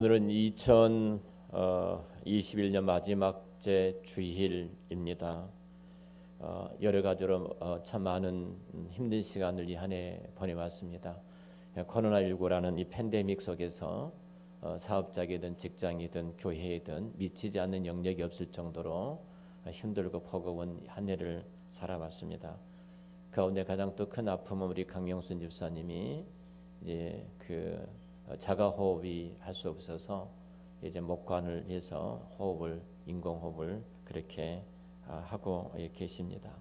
오늘은 2021년 마지막 제 주일입니다. 여러 가지로 참 많은 힘든 시간을 이 한 해 보내왔습니다. 코로나19라는 이 팬데믹 속에서 사업자이든 직장이든 교회이든 미치지 않는 영역이 없을 정도로 힘들고 버거운 한 해를 살아왔습니다. 가운데 가장 또 큰 아픔은 우리 강명순 집사님이 이제 자가호흡이 할 수 없어서 이제 목관을 해서 인공호흡을 그렇게 하고 계십니다.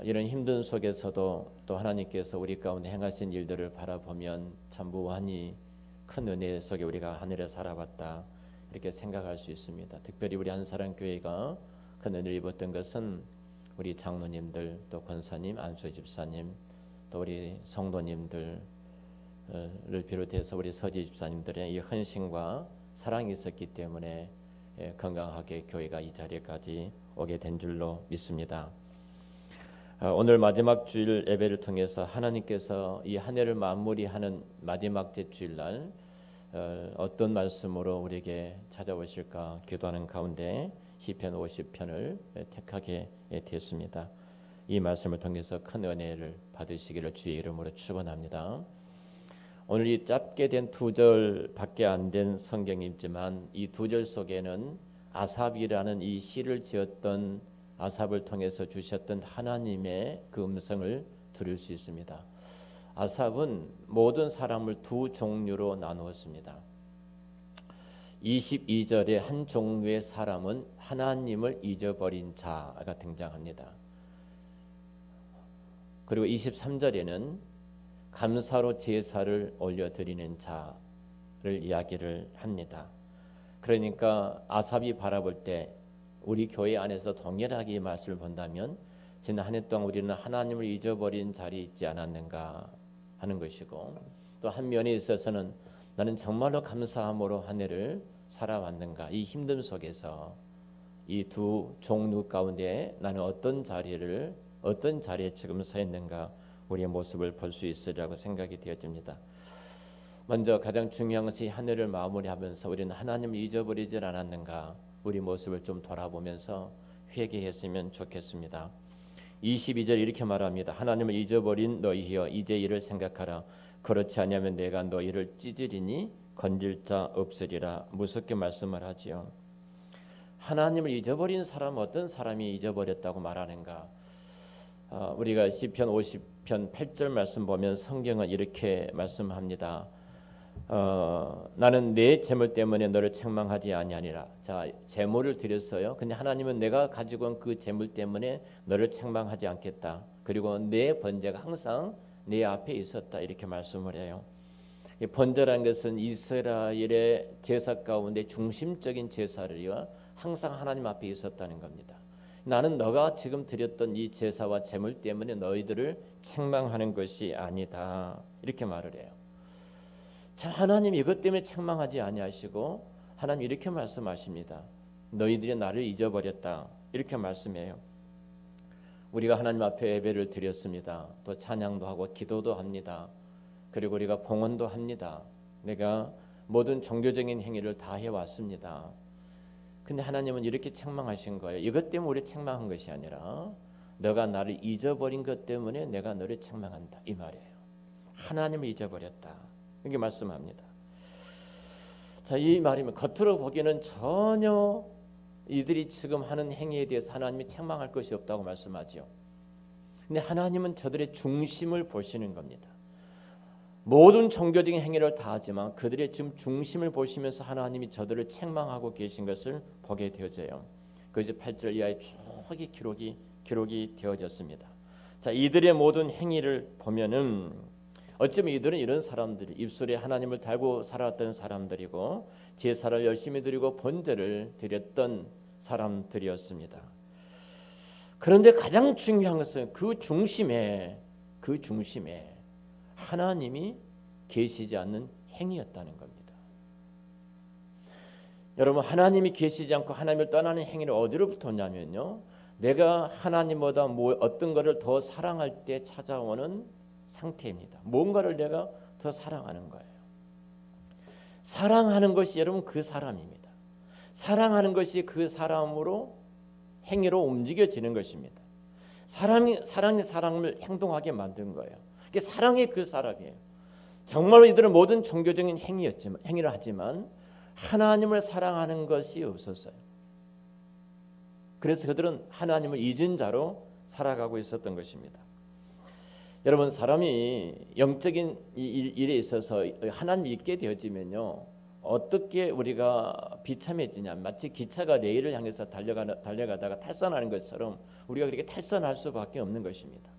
이런 힘든 속에서도 또 하나님께서 우리 가운데 행하신 일들을 바라보면 참 무한히 큰 은혜 속에 우리가 한 해를 살아왔다 이렇게 생각할 수 있습니다. 특별히 우리 한사랑교회가 큰 은혜를 입었던 것은 우리 장로님들, 또 권사님, 안수 집사님, 또 우리 성도님들 를 비롯해서 우리 서지 집사님들의 이 헌신과 사랑이 있었기 때문에 건강하게 교회가 이 자리까지 오게 된 줄로 믿습니다. 오늘 마지막 주일 예배를 통해서 하나님께서 이 한 해를 마무리하는 마지막 제 주일날 어떤 말씀으로 우리에게 찾아오실까 기도하는 가운데 시편 50편을 택하게 됐습니다. 이 말씀을 통해서 큰 은혜를 받으시기를 주의 이름으로 축원합니다. 오늘 이 짧게 된 2절밖에 안 된 성경이지만 이 2절 속에는 아삽이라는 이 시를 지었던 아삽을 통해서 주셨던 하나님의 그 음성을 들을 수 있습니다. 아삽은 모든 사람을 두 종류로 나누었습니다. 22절에 한 종류의 사람은 하나님을 잊어버린 자가 등장합니다. 그리고 23절에는 감사로 제사를 올려드리는 자를 이야기를 합니다. 그러니까 아삽이 바라볼 때 우리 교회 안에서 동일하게 이 말씀을 본다면 지난 한 해 동안 우리는 하나님을 잊어버린 자리에 있지 않았는가 하는 것이고, 또 한 면에 있어서는 나는 정말로 감사함으로 한 해를 살아왔는가, 이 힘듦 속에서 이 두 종류 가운데 나는 어떤 자리에 지금 서 있는가, 우리의 모습을 볼 수 있으리라고 생각이 되어집니다. 먼저 가장 중요한 것이 한 해를 마무리하면서 우리는 하나님을 잊어버리질 않았는가, 우리 모습을 좀 돌아보면서 회개했으면 좋겠습니다. 22절 이렇게 말합니다. 하나님을 잊어버린 너희여 이제 이를 생각하라. 그렇지 않으면 내가 너희를 찢으리니 건질 자 없으리라. 무섭게 말씀을 하지요. 하나님을 잊어버린 사람, 어떤 사람이 잊어버렸다고 말하는가? 우리가 시편 50편 8절 말씀 보면 성경은 이렇게 말씀합니다. 나는 내 재물 때문에 너를 책망하지 아니하니라. 자, 재물을 드렸어요. 근데 하나님은 내가 가지고 온 그 재물 때문에 너를 책망하지 않겠다. 그리고 내 번제가 항상 내 앞에 있었다. 이렇게 말씀을 해요. 이 번제라는 것은 이스라엘의 제사 가운데 중심적인 제사를요, 항상 하나님 앞에 있었다는 겁니다. 나는 너가 지금 드렸던 이 제사와 제물 때문에 너희들을 책망하는 것이 아니다. 이렇게 말을 해요. 자, 하나님 이것 때문에 책망하지 아니하시고 하나님 이렇게 말씀하십니다. 너희들이 나를 잊어버렸다. 이렇게 말씀해요. 우리가 하나님 앞에 예배를 드렸습니다. 또 찬양도 하고 기도도 합니다. 그리고 우리가 봉헌도 합니다. 내가 모든 종교적인 행위를 다 해왔습니다. 근데 하나님은 이렇게 책망하신 거예요. 이것 때문에 우리 책망한 것이 아니라 너가 나를 잊어버린 것 때문에 내가 너를 책망한다. 이 말이에요. 하나님을 잊어버렸다. 이렇게 말씀합니다. 자, 이 말이면 겉으로 보기에는 전혀 이들이 지금 하는 행위에 대해서 하나님이 책망할 것이 없다고 말씀하죠. 근데 하나님은 저들의 중심을 보시는 겁니다. 모든 종교적인 행위를 다 하지만 그들의 지금 중심을 보시면서 하나님이 저들을 책망하고 계신 것을 보게 되어져요. 그 이제 8절 이하의 초기 기록이 되어졌습니다. 자, 이들의 모든 행위를 보면은 어쩌면 이들은 이런 사람들이 입술에 하나님을 달고 살았던 사람들이고 제사를 열심히 드리고 번제를 드렸던 사람들이었습니다. 그런데 가장 중요한 것은 그 중심에 하나님이 계시지 않는 행위였다는 겁니다. 여러분, 하나님이 계시지 않고 하나님을 떠나는 행위를 어디로부터 오냐면요, 내가 하나님보다 어떤 것을 더 사랑할 때 찾아오는 상태입니다. 뭔가를 내가 더 사랑하는 거예요. 사랑하는 것이 여러분 그 사람입니다. 사랑하는 것이 그 사람으로 행위로 움직여지는 것입니다. 사랑이 사람을 행동하게 만든 거예요. 이게 사랑이 그 사람이에요. 정말로 이들은 모든 종교적인 행위를 하지만 하나님을 사랑하는 것이 없었어요. 그래서 그들은 하나님을 잊은 자로 살아가고 있었던 것입니다. 여러분, 사람이 영적인 일에 있어서 하나님을 잊게 되어지면요, 어떻게 우리가 비참해지냐, 마치 기차가 레일을 향해서 달려가다가 탈선하는 것처럼 우리가 그렇게 탈선할 수밖에 없는 것입니다.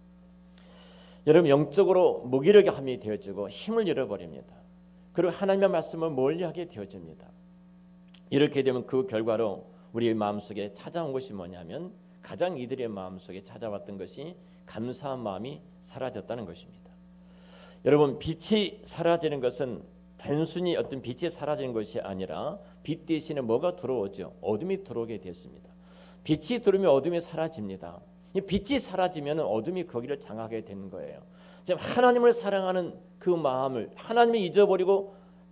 여러분, 영적으로 무기력함이 되어지고 힘을 잃어버립니다. 그리고 하나님의 말씀을 멀리하게 되어집니다. 이렇게 되면 그 결과로 우리의 마음속에 찾아온 것이 뭐냐면, 가장 이들의 마음속에 찾아왔던 것이 감사한 마음이 사라졌다는 것입니다. 여러분, 빛이 사라지는 것은 단순히 어떤 빛이 사라지는 것이 아니라 빛 대신에 뭐가 들어오죠? 어둠이 들어오게 됐습니다. 빛이 들어오면 어둠이 사라집니다. 빛이 사라지면 어둠이 거기를 장악하게 되는 거예요. 지금 하나님을 사랑하는 그 마음을 하나님이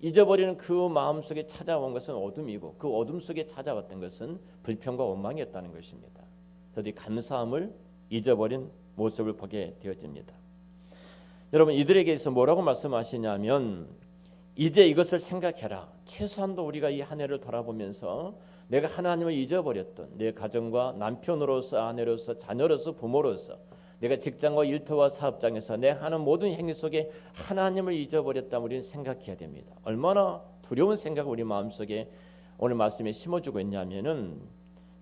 잊어버리는 그 마음 속에 찾아온 것은 어둠이고, 그 어둠 속에 찾아왔던 것은 불평과 원망이었다는 것입니다. 저들이 감사함을 잊어버린 모습을 보게 되어집니다. 여러분, 이들에게서 뭐라고 말씀하시냐면, 이제 이것을 생각해라. 최소한도 우리가 이 한 해를 돌아보면서 내가 하나님을 잊어버렸던 내 가정과 남편으로서, 아내로서, 자녀로서, 부모로서, 내가 직장과 일터와 사업장에서 내 하는 모든 행위 속에 하나님을 잊어버렸다면 우리는 생각해야 됩니다. 얼마나 두려운 생각을 우리 마음속에 오늘 말씀에 심어주고 있냐면은,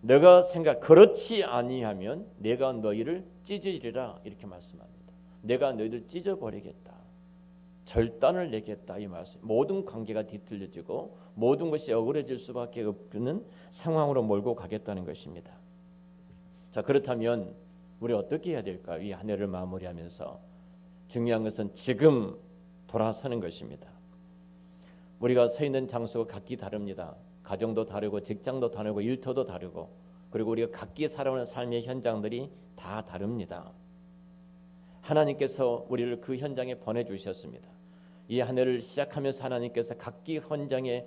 내가 그렇지 아니하면 내가 너희를 찢으리라, 이렇게 말씀합니다. 내가 너희를 찢어버리겠다, 절단을 내겠다, 이 말씀. 모든 관계가 뒤틀려지고 모든 것이 억울해질 수밖에 없는 상황으로 몰고 가겠다는 것입니다. 자, 그렇다면 우리 어떻게 해야 될까요? 이 한 해를 마무리하면서 중요한 것은 지금 돌아서는 것입니다. 우리가 서 있는 장소가 각기 다릅니다. 가정도 다르고 직장도 다르고 일터도 다르고, 그리고 우리가 각기 살아오는 삶의 현장들이 다 다릅니다. 하나님께서 우리를 그 현장에 보내주셨습니다. 이 한 해를 시작하면서 하나님께서 각기 현장에,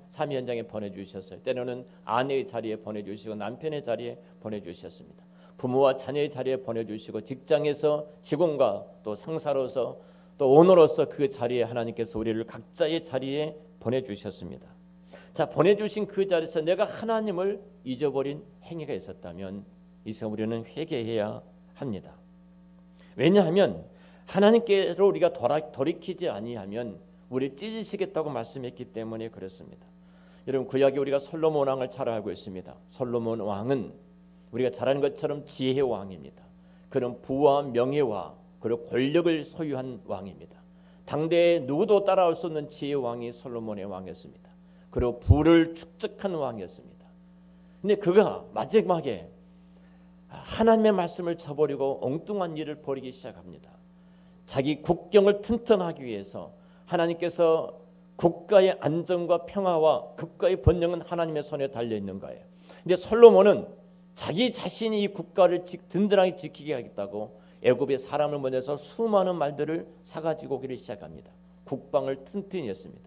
삶의 현장에 보내주셨어요. 때로는 아내의 자리에 보내주시고 남편의 자리에 보내주셨습니다. 부모와 자녀의 자리에 보내주시고, 직장에서 직원과 또 상사로서 또 오너로서 그 자리에 하나님께서 우리를 각자의 자리에 보내주셨습니다. 자, 보내주신 그 자리에서 내가 하나님을 잊어버린 행위가 있었다면 이제 우리는 회개해야 합니다. 왜냐하면 하나님께로 우리가 돌이키지 아니하면 우리를 찢으시겠다고 말씀했기 때문에 그렇습니다. 여러분, 구약에 우리가 솔로몬 왕을 잘 알고 있습니다. 솔로몬 왕은 우리가 잘 아는 것처럼 지혜의 왕입니다. 그런 부와 명예와 그리고 권력을 소유한 왕입니다. 당대에 누구도 따라올 수 없는 지혜의 왕이 솔로몬의 왕이었습니다. 그리고 부를 축적한 왕이었습니다. 근데 그가 마지막에 하나님의 말씀을 저버리고 엉뚱한 일을 벌이기 시작합니다. 자기 국경을 튼튼하기 위해서 하나님께서 국가의 안정과 평화와 국가의 번영은 하나님의 손에 달려 있는 거예요. 근데 솔로몬은 자기 자신이 이 국가를 든든하게 지키게 하겠다고 애굽의 사람을 보내서 수많은 말들을 사가지고 오기를 시작합니다. 국방을 튼튼히 했습니다.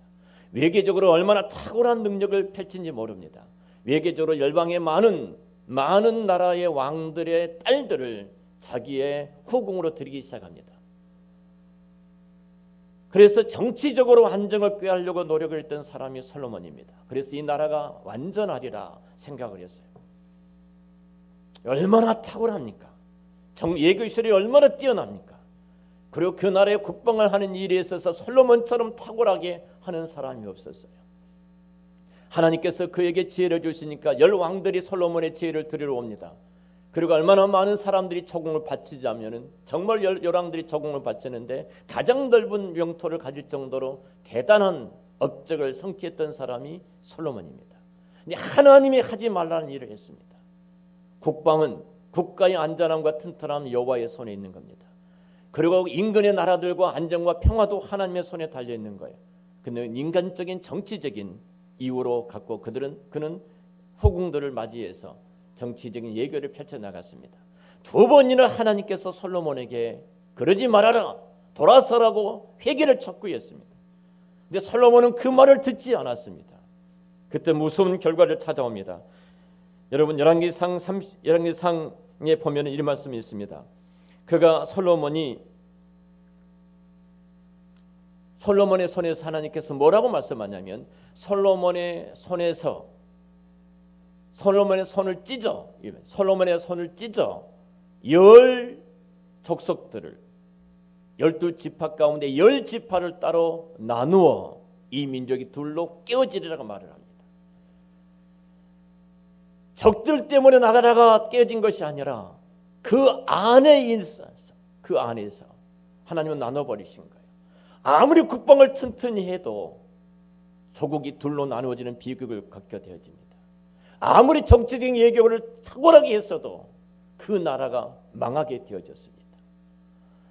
외교적으로 얼마나 탁월한 능력을 펼친지 모릅니다. 외교적으로 열방의 많은 나라의 왕들의 딸들을 자기의 후궁으로 들이기 시작합니다. 그래서 정치적으로 안정을 꾀하려고 노력을 했던 사람이 솔로몬입니다. 그래서 이 나라가 완전하리라 생각을 했어요. 얼마나 탁월합니까? 예교시설이 얼마나 뛰어납니까? 그리고 그 나라의 국방을 하는 일에 있어서 솔로몬처럼 탁월하게 하는 사람이 없었어요. 하나님께서 그에게 지혜를 주시니까 열 왕들이 솔로몬의 지혜를 들으러 옵니다. 그리고 얼마나 많은 사람들이 조공을 바치자면은 정말 열 왕들이 조공을 바치는데 가장 넓은 영토를 가질 정도로 대단한 업적을 성취했던 사람이 솔로몬입니다. 근데 하나님이 하지 말라는 일을 했습니다. 국방은 국가의 안전함과 튼튼함 여호와의 손에 있는 겁니다. 그리고 인근의 나라들과 안정과 평화도 하나님의 손에 달려 있는 거예요. 그는 인간적인 정치적인 이유로 갖고 그는 후궁들을 맞이해서 정치적인 예교를 펼쳐나갔습니다. 두 번이나 하나님께서 솔로몬에게 그러지 말아라, 돌아서라고 회개를 촉구했습니다. 근데 솔로몬은 그 말을 듣지 않았습니다. 그때 무서운 결과를 찾아옵니다. 여러분 열왕기상에 보면 이 말씀이 있습니다. 그가 솔로몬의 손에서 하나님께서 뭐라고 말씀하냐면 솔로몬의 손을 찢어 열 족속들을 12지파 가운데 10지파를 따로 나누어 이 민족이 둘로 깨어지리라고 말을 합니다. 적들 때문에 나라가 깨어진 것이 아니라 그 안에서 하나님은 나눠버리신 거예요. 아무리 국방을 튼튼히 해도 조국이 둘로 나누어지는 비극을 겪게 되어집니다. 아무리 정치적인 예교를 탁월하게 했어도 그 나라가 망하게 되어졌습니다.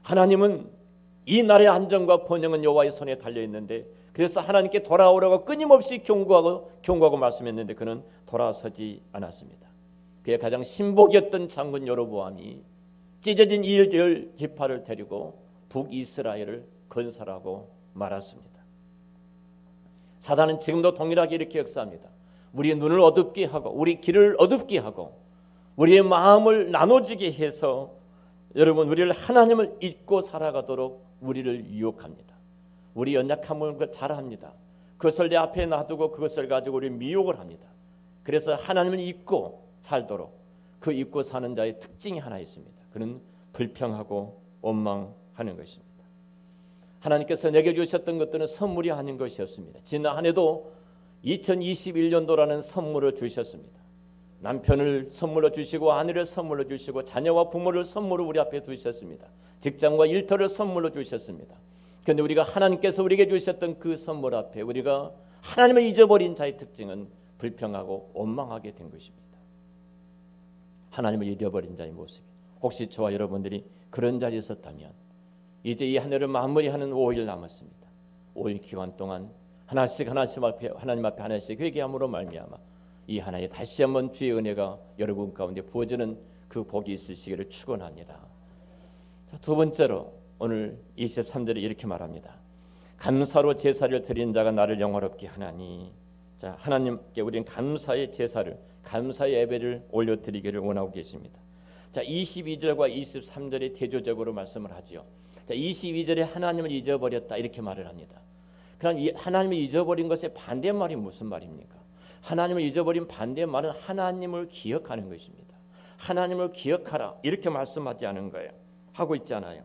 하나님은 이 나라의 안정과 번영은 여호와의 손에 달려 있는데, 그래서 하나님께 돌아오라고 끊임없이 경고하고 말씀했는데 그는 돌아서지 않았습니다. 그의 가장 신복이었던 장군 여로보암이 찢어진 이 10지파를 데리고 북이스라엘을 건설하고 말았습니다. 사단은 지금도 동일하게 이렇게 역사합니다. 우리의 눈을 어둡게 하고 우리 길을 어둡게 하고 우리의 마음을 나눠지게 해서 여러분 우리를 하나님을 잊고 살아가도록 우리를 유혹합니다. 우리 연약함을 잘합니다. 그것을 내 앞에 놔두고 그것을 가지고 우리 미혹을 합니다. 그래서 하나님을 잊고 살도록 그 잊고 사는 자의 특징이 하나 있습니다. 그는 불평하고 원망하는 것입니다. 하나님께서 내게 주셨던 것들은 선물이 아닌 것이었습니다. 지난 한 해도 2021년도라는 선물을 주셨습니다. 남편을 선물로 주시고 아내를 선물로 주시고 자녀와 부모를 선물로 우리 앞에 두셨습니다. 직장과 일터를 선물로 주셨습니다. 그런데 우리가 하나님께서 우리에게 주셨던 그 선물 앞에 우리가 하나님을 잊어버린 자의 특징은 불평하고 원망하게 된 것입니다. 하나님을 잊어버린 자의 모습이, 혹시 저와 여러분들이 그런 자리에 있었다면 이제 이 한 해를 마무리하는 5일 남았습니다. 5일 기간 동안 하나님 앞에 하나씩 회개함으로 말미암아 이 하나에 다시 한번 주의 은혜가 여러분 가운데 부어지는 그 복이 있으시기를 축원합니다. 두 번째로 오늘 23절에 이렇게 말합니다. 감사로 제사를 드린 자가 나를 영화롭게 하나니. 자, 하나님께 우리는 감사의 제사를, 감사의 예배를 올려드리기를 원하고 계십니다. 자, 22절과 23절에 대조적으로 말씀을 하지요. 자, 22절에 하나님을 잊어버렸다 이렇게 말을 합니다. 그럼 이 하나님을 잊어버린 것의 반대말이 무슨 말입니까? 하나님을 잊어버린 반대말은 하나님을 기억하는 것입니다. 하나님을 기억하라 이렇게 말씀하지 않은 거예요. 하고 있잖아요.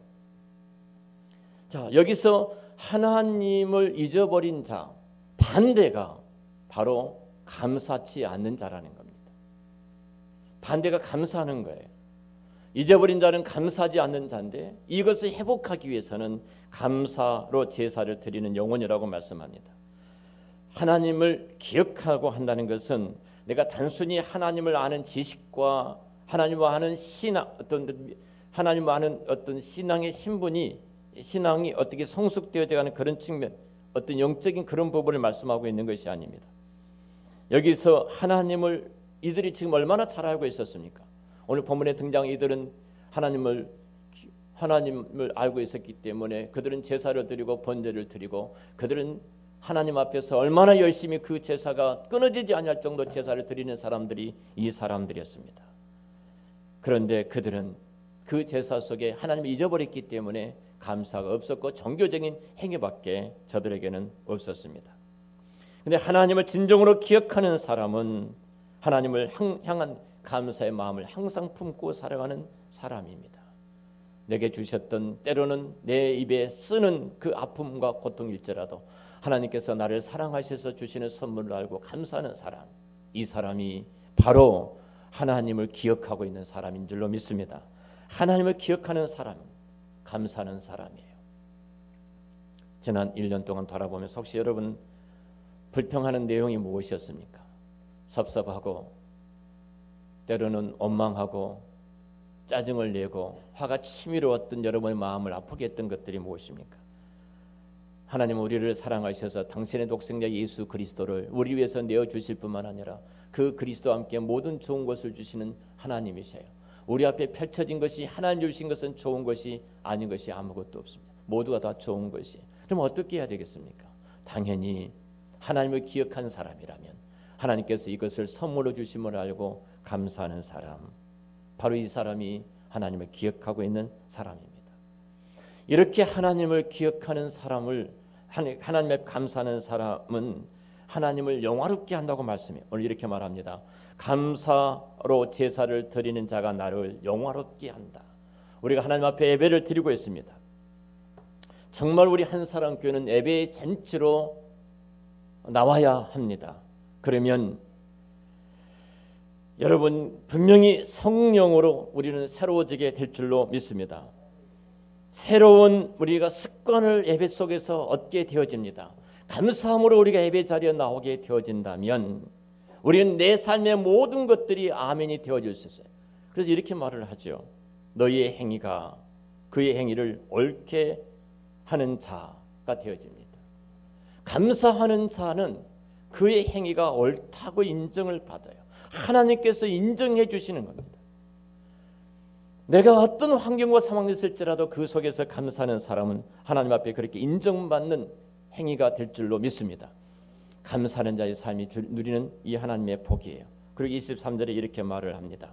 자, 여기서 하나님을 잊어버린 자 반대가 바로 감사치 않는 자라는 겁니다. 반대가 감사하는 거예요. 잊어버린 자는 감사하지 않는 자인데 이것을 회복하기 위해서는 감사로 제사를 드리는 영혼이라고 말씀합니다. 하나님을 기억하고 한다는 것은 내가 단순히 하나님을 아는 지식과 하나님을 아는 하나님을 아는 어떤 신앙의 신앙이 어떻게 성숙되어져가는 그런 측면, 어떤 영적인 그런 부분을 말씀하고 있는 것이 아닙니다. 여기서 하나님을 이들이 지금 얼마나 잘 알고 있었습니까? 오늘 본문에 등장 이들은 하나님을 알고 있었기 때문에 그들은 제사를 드리고 번제를 드리고 그들은 하나님 앞에서 얼마나 열심히 그 제사가 끊어지지 않을 정도 제사를 드리는 사람들이 이 사람들이었습니다. 그런데 그들은 그 제사 속에 하나님을 잊어버렸기 때문에 감사가 없었고 종교적인 행위밖에 저들에게는 없었습니다. 그런데 하나님을 진정으로 기억하는 사람은 하나님을 향한 감사의 마음을 항상 품고 살아가는 사람입니다. 내게 주셨던 때로는 내 입에 쓰는 그 아픔과 고통일지라도 하나님께서 나를 사랑하셔서 주시는 선물을 알고 감사하는 사람, 이 사람이 바로 하나님을 기억하고 있는 사람인 줄로 믿습니다. 하나님을 기억하는 사람, 감사하는 사람이에요. 지난 1년 동안 돌아보면서 혹시 여러분 불평하는 내용이 무엇이었습니까? 섭섭하고 때로는 원망하고 짜증을 내고 화가 치밀어왔던 여러분의 마음을 아프게 했던 것들이 무엇입니까? 하나님은 우리를 사랑하셔서 당신의 독생자 예수 그리스도를 우리 위해서 내어주실 뿐만 아니라 그 그리스도와 함께 모든 좋은 것을 주시는 하나님이세요. 우리 앞에 펼쳐진 것이 하나님 주신 것은 좋은 것이 아닌 것이 아무것도 없습니다. 모두가 다 좋은 것이. 그럼 어떻게 해야 되겠습니까? 당연히 하나님을 기억한 사람이라면 하나님께서 이것을 선물로 주심을 알고 감사하는 사람, 바로 이 사람이 하나님을 기억하고 있는 사람입니다. 이렇게 하나님을 기억하는 사람을, 하나님에 감사하는 사람은 하나님을 영화롭게 한다고 말씀해요. 오늘 이렇게 말합니다. 감사로 제사를 드리는 자가 나를 영화롭게 한다. 우리가 하나님 앞에 예배를 드리고 있습니다. 정말 우리 한사랑교회는 예배의 잔치로 나와야 합니다. 그러면 여러분 분명히 성령으로 우리는 새로워지게 될 줄로 믿습니다. 새로운 우리가 습관을 예배 속에서 얻게 되어집니다. 감사함으로 우리가 예배 자리에 나오게 되어진다면 우리는 내 삶의 모든 것들이 아멘이 되어질 수 있어요. 그래서 이렇게 말을 하죠. 너희의 행위가 그의 행위를 옳게 하는 자가 되어집니다. 감사하는 자는 그의 행위가 옳다고 인정을 받아요. 하나님께서 인정해 주시는 겁니다. 내가 어떤 환경과 상황이 있을지라도 그 속에서 감사하는 사람은 하나님 앞에 그렇게 인정받는 행위가 될 줄로 믿습니다. 감사하는 자의 삶이 누리는 이 하나님의 복이에요. 그리고 23절에 이렇게 말을 합니다.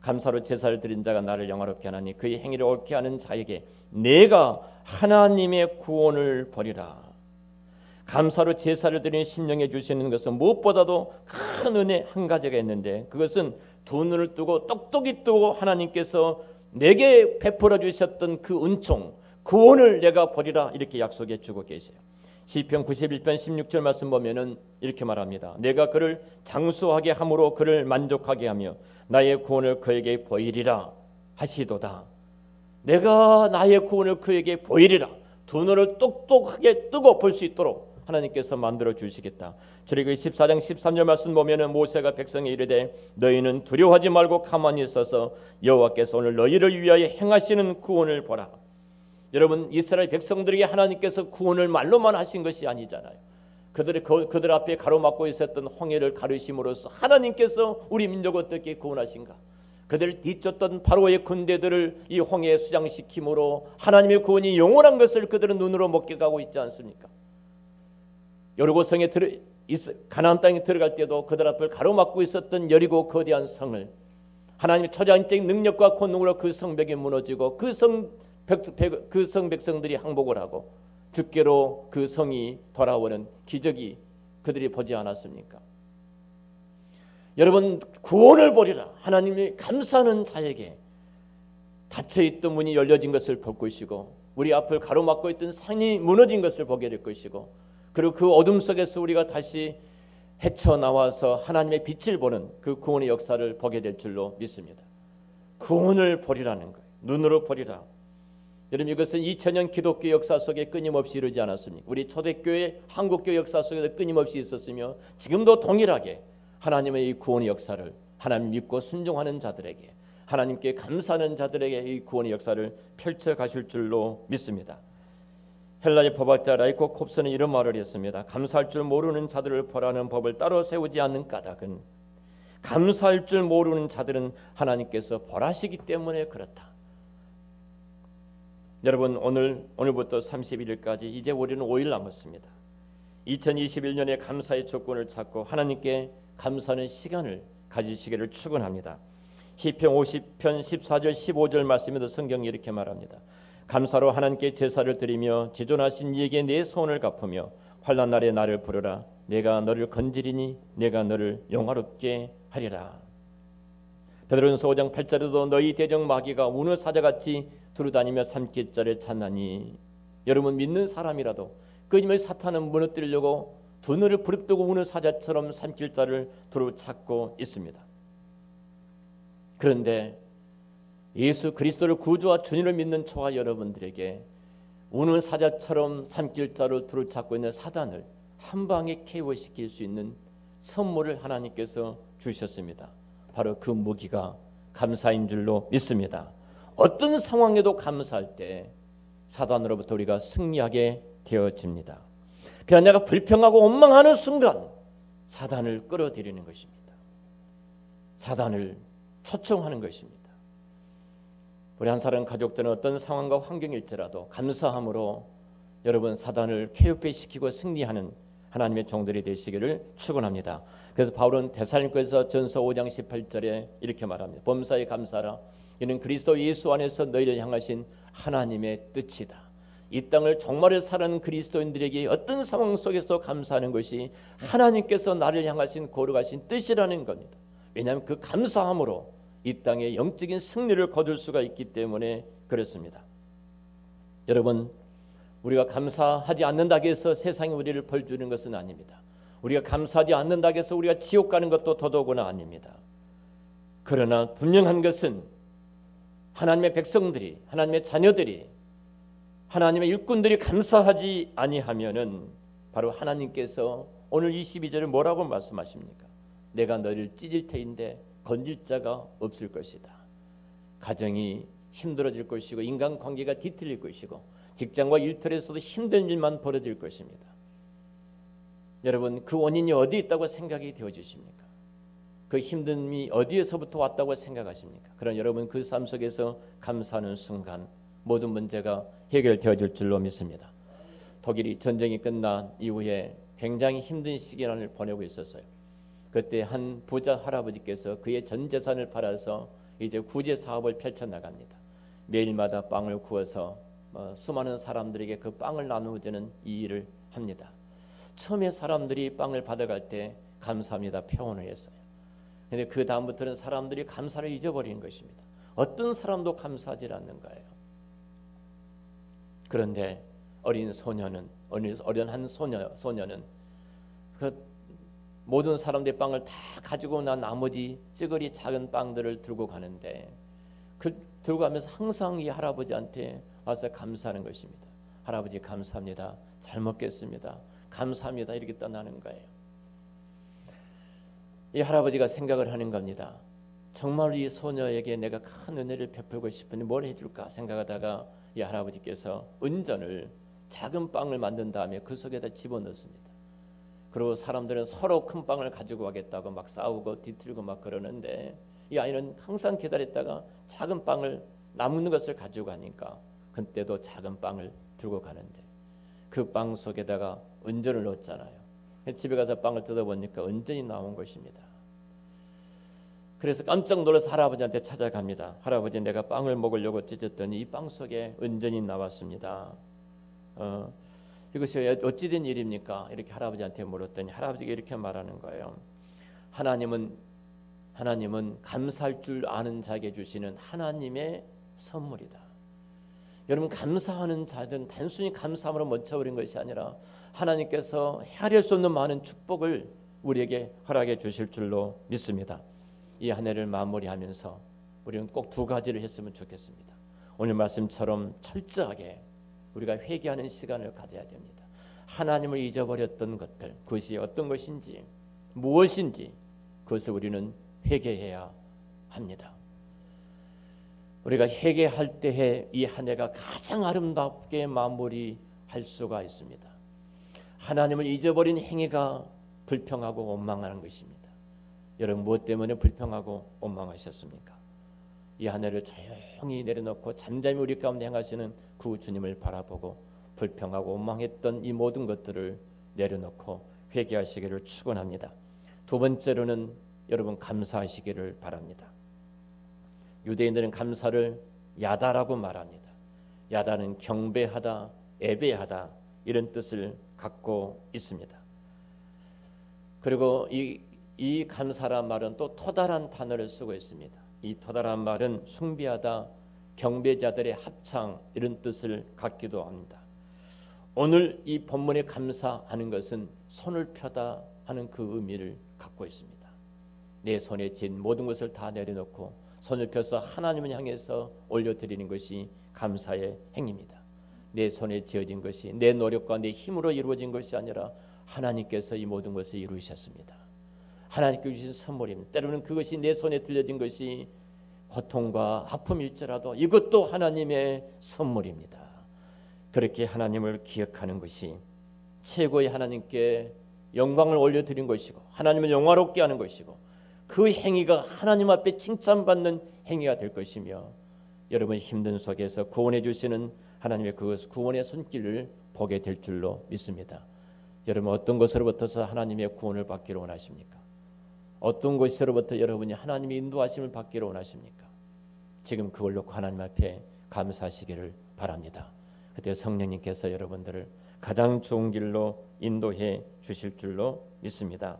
감사로 제사를 드린 자가 나를 영화롭게 하나니 그의 행위를 옳게 하는 자에게 내가 하나님의 구원을 버리라. 감사로 제사를 드리는 심령해 주시는 것은 무엇보다도 큰 은혜 한 가지가 있는데 그것은 두 눈을 뜨고 똑똑히 뜨고 하나님께서 내게 베풀어 주셨던 그 은총, 구원을 내가 버리라 이렇게 약속해 주고 계세요. 시편 91편 16절 말씀 보면은 이렇게 말합니다. 내가 그를 장수하게 함으로 그를 만족하게 하며 나의 구원을 그에게 보이리라 하시도다. 내가 나의 구원을 그에게 보이리라. 두 눈을 똑똑하게 뜨고 볼 수 있도록 하나님께서 만들어 주시겠다. 그리고 14장 13절 말씀 보면은 모세가 백성에 이르되 너희는 두려워하지 말고 가만히 있어서 여호와께서 오늘 너희를 위하여 행하시는 구원을 보라. 여러분 이스라엘 백성들에게 하나님께서 구원을 말로만 하신 것이 아니잖아요. 그들 앞에 가로막고 있었던 홍해를 가르심으로써 하나님께서 우리 민족을 어떻게 구원하신가? 그들을 뒤쫓던 바로의 군대들을 이 홍해에 수장시킴으로 하나님의 구원이 영원한 것을 그들은 눈으로 목격하고 있지 않습니까? 여리고성에 가나안 땅에 들어갈 때도 그들 앞을 가로막고 있었던 여리고 거대한 성을 하나님의 초자연적인 능력과 권능으로 그 성벽이 무너지고 그 성 백성들이 항복을 하고 주께로 그 성이 돌아오는 기적이 그들이 보지 않았습니까? 여러분 구원을 보리라. 하나님이 감사하는 자에게 닫혀있던 문이 열려진 것을 볼 것이고 우리 앞을 가로막고 있던 산이 무너진 것을 보게 될 것이고 그리고 그 어둠 속에서 우리가 다시 헤쳐나와서 하나님의 빛을 보는 그 구원의 역사를 보게 될 줄로 믿습니다. 구원을 보리라는 거예요. 눈으로 보리라. 여러분 이것은 2000년 기독교 역사 속에 끊임없이 이루지 않았습니까? 우리 초대교회 한국교회 역사 속에서 끊임없이 있었으며 지금도 동일하게 하나님의 이 구원의 역사를 하나님 믿고 순종하는 자들에게 하나님께 감사하는 자들에게 이 구원의 역사를 펼쳐 가실 줄로 믿습니다. 헬라의 법학자 라이코 콥스는 이런 말을 했습니다. 감사할 줄 모르는 자들을 벌하는 법을 따로 세우지 않는 까닭은 감사할 줄 모르는 자들은 하나님께서 벌하시기 때문에 그렇다. 여러분 오늘부터 31일까지 이제 우리는 5일 남았습니다. 2021년에 감사의 조건을 찾고 하나님께 감사하는 시간을 가지시기를 축원합니다. 시편 50편 14절 15절 말씀에도 성경이 이렇게 말합니다. 감사로 하나님께 제사를 드리며 지존하신 이에게 내 소원을 갚으며 환난 날에 나를 부르라. 내가 너를 건지리니 내가 너를 영화롭게 하리라. 베드로전서 5장 8절에도 너희 대적 마귀가 우는 사자같이 두루다니며 산길자를 찾나니 여러분 믿는 사람이라도 끊임을 사탄은 무너뜨리려고 두 눈을 부릅뜨고 우는 사자처럼 산길자를 두루 찾고 있습니다. 그런데 예수 그리스도를 구주와 주님을 믿는 저와 여러분들에게 우는 사자처럼 산길자를 두루 찾고 있는 사단을 한 방에 KO시킬 수 있는 선물을 하나님께서 주셨습니다. 바로 그 무기가 감사인 줄로 믿습니다. 어떤 상황에도 감사할 때 사단으로부터 우리가 승리하게 되어집니다. 그러나 내가 불평하고 원망하는 순간 사단을 끌어들이는 것입니다. 사단을 초청하는 것입니다. 우리 한 사람 가족들은 어떤 상황과 환경일지라도 감사함으로 여러분 사단을 쾌유패시키고 승리하는 하나님의 종들이 되시기를 축원합니다. 그래서 바울은 데살로니가서 전서 5장 18절에 이렇게 말합니다. 범사에 감사하라. 이는 그리스도 예수 안에서 너희를 향하신 하나님의 뜻이다. 이 땅을 종말을 살아가는 그리스도인들에게 어떤 상황 속에서 감사하는 것이 하나님께서 나를 향하신 거룩하신 뜻이라는 겁니다. 왜냐하면 그 감사함으로 이 땅에 영적인 승리를 거둘 수가 있기 때문에 그렇습니다. 여러분, 우리가 감사하지 않는다고 해서 세상이 우리를 벌 주는 것은 아닙니다. 우리가 감사하지 않는다고 해서 우리가 지옥 가는 것도 더더구나 아닙니다. 그러나 분명한 것은 하나님의 백성들이, 하나님의 자녀들이, 하나님의 일꾼들이 감사하지 아니하면은 바로 하나님께서 오늘 22절에 뭐라고 말씀하십니까? 내가 너를 찢을 테인데 건질 자가 없을 것이다. 가정이 힘들어질 것이고 인간관계가 뒤틀릴 것이고 직장과 일터에서도 힘든 일만 벌어질 것입니다. 여러분, 그 원인이 어디 있다고 생각이 되어지십니까? 그 힘듦이 어디에서부터 왔다고 생각하십니까? 그런 여러분 그 삶 속에서 감사하는 순간 모든 문제가 해결되어질 줄로 믿습니다. 독일이 전쟁이 끝난 이후에 굉장히 힘든 시기를 보내고 있었어요. 그때 한 부자 할아버지께서 그의 전 재산을 팔아서 이제 구제 사업을 펼쳐나갑니다. 매일마다 빵을 구워서 수많은 사람들에게 그 빵을 나누어주는 이 일을 합니다. 처음에 사람들이 빵을 받아갈 때 감사합니다 표현을 했어요. 그런데 그 다음부터는 사람들이 감사를 잊어버리는 것입니다. 어떤 사람도 감사하지 않는 거예요. 그런데 어린 한 소녀는 그 모든 사람들이 빵을 다 가지고 난 나머지 찌그리 작은 빵들을 들고 가는데 그 들고 가면서 항상 이 할아버지한테 와서 감사하는 것입니다. 할아버지 감사합니다. 잘 먹겠습니다. 감사합니다. 이렇게 떠나는 거예요. 이 할아버지가 생각을 하는 겁니다. 정말 이 소녀에게 내가 큰 은혜를 베풀고 싶은데 뭘 해줄까 생각하다가 이 할아버지께서 은전을 작은 빵을 만든 다음에 그 속에다 집어넣습니다. 그리고 사람들은 서로 큰 빵을 가지고 가겠다고 막 싸우고 뒤틀고 막 그러는데 이 아이는 항상 기다렸다가 작은 빵을 남는 것을 가지고 가니까 그때도 작은 빵을 들고 가는데 그 빵 속에다가 은전을 넣었잖아요. 집에 가서 빵을 뜯어보니까 은전이 나온 것입니다. 그래서 깜짝 놀라서 할아버지한테 찾아갑니다. 할아버지, 내가 빵을 먹으려고 찢었더니 이 빵 속에 은전이 나왔습니다. 이것이 어찌된 일입니까? 이렇게 할아버지한테 물었더니 할아버지가 이렇게 말하는 거예요. 하나님은 감사할 줄 아는 자에게 주시는 하나님의 선물이다. 여러분, 감사하는 자들은 단순히 감사함으로 멈춰버린 것이 아니라 하나님께서 헤아릴 수 없는 많은 축복을 우리에게 허락해 주실 줄로 믿습니다. 이 한 해를 마무리하면서 우리는 꼭 두 가지를 했으면 좋겠습니다. 오늘 말씀처럼 철저하게 우리가 회개하는 시간을 가져야 됩니다. 하나님을 잊어버렸던 것들, 그것이 어떤 것인지 무엇인지 그것을 우리는 회개해야 합니다. 우리가 회개할 때에 이 한 해가 가장 아름답게 마무리할 수가 있습니다. 하나님을 잊어버린 행위가 불평하고 원망하는 것입니다. 여러분, 무엇 때문에 불평하고 원망하셨습니까? 이 한 해를 조용히 내려놓고 잠잠히 우리 가운데 행하시는 그 주님을 바라보고 불평하고 원망했던 이 모든 것들을 내려놓고 회개하시기를 축원합니다. 두 번째로는 여러분 감사하시기를 바랍니다. 유대인들은 감사를 야다라고 말합니다. 야다는 경배하다, 애배하다 이런 뜻을 갖고 있습니다. 그리고 이 감사란 말은 또 토다란 단어를 쓰고 있습니다. 이 토다란 말은 숭배하다, 경배자들의 합창 이런 뜻을 갖기도 합니다. 오늘 이 본문에 감사하는 것은 손을 펴다 하는 그 의미를 갖고 있습니다. 내 손에 쥔 모든 것을 다 내려놓고 손을 펴서 하나님을 향해서 올려드리는 것이 감사의 행위입니다. 내 손에 쥐어진 것이 내 노력과 내 힘으로 이루어진 것이 아니라 하나님께서 이 모든 것을 이루셨습니다. 하나님께 주신 선물입니다. 때로는 그것이 내 손에 들려진 것이 고통과 아픔일지라도 이것도 하나님의 선물입니다. 그렇게 하나님을 기억하는 것이 최고의 하나님께 영광을 올려드린 것이고 하나님을 영화롭게 하는 것이고 그 행위가 하나님 앞에 칭찬받는 행위가 될 것이며 여러분 힘든 속에서 구원해 주시는 하나님의 그 구원의 손길을 보게 될 줄로 믿습니다. 여러분 어떤 것으로부터서 하나님의 구원을 받기를 원하십니까? 어떤 것으로부터 여러분이 하나님의 인도하심을 받기를 원하십니까? 지금 그걸 놓고 하나님 앞에 감사하시기를 바랍니다. 그때 성령님께서 여러분들을 가장 좋은 길로 인도해 주실 줄로 믿습니다.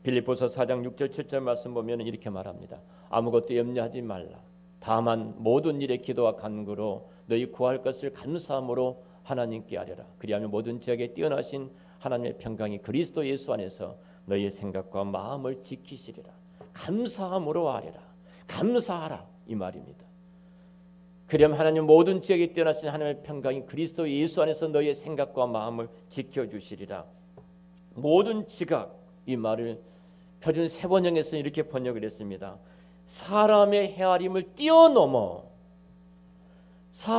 빌립보서 4장 6절 7절 말씀 보면 이렇게 말합니다. 아무것도 염려하지 말라. 다만 모든 일에 기도와 간구로 너희 구할 것을 감사함으로 하나님께 아뢰라. 그리하면 모든 지역에 뛰어나신 하나님의 평강이 그리스도 예수 안에서 너희의 생각과 마음을 지키시리라. 감사함으로 아뢰라. 감사하라 이 말입니다. 그러면 하나님 모든 지역에 뛰어나신 하나님의 평강이 그리스도 예수 안에서 너희의 생각과 마음을 지켜주시리라. 모든 지각 이 말을 표준 세번역에서 이렇게 번역을 했습니다. 사람의 헤아림을 뛰어넘어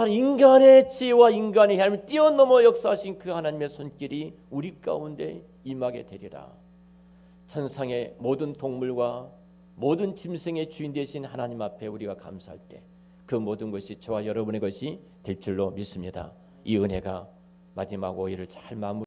인간의 지혜와 인간의 헤아림을 뛰어넘어 역사하신 그 하나님의 손길이 우리 가운데 임하게 되리라. 천상의 모든 동물과 모든 짐승의 주인 되신 하나님 앞에 우리가 감사할 때 그 모든 것이 저와 여러분의 것이 될 줄로 믿습니다. 이 은혜가 마지막 5일을 잘 마무리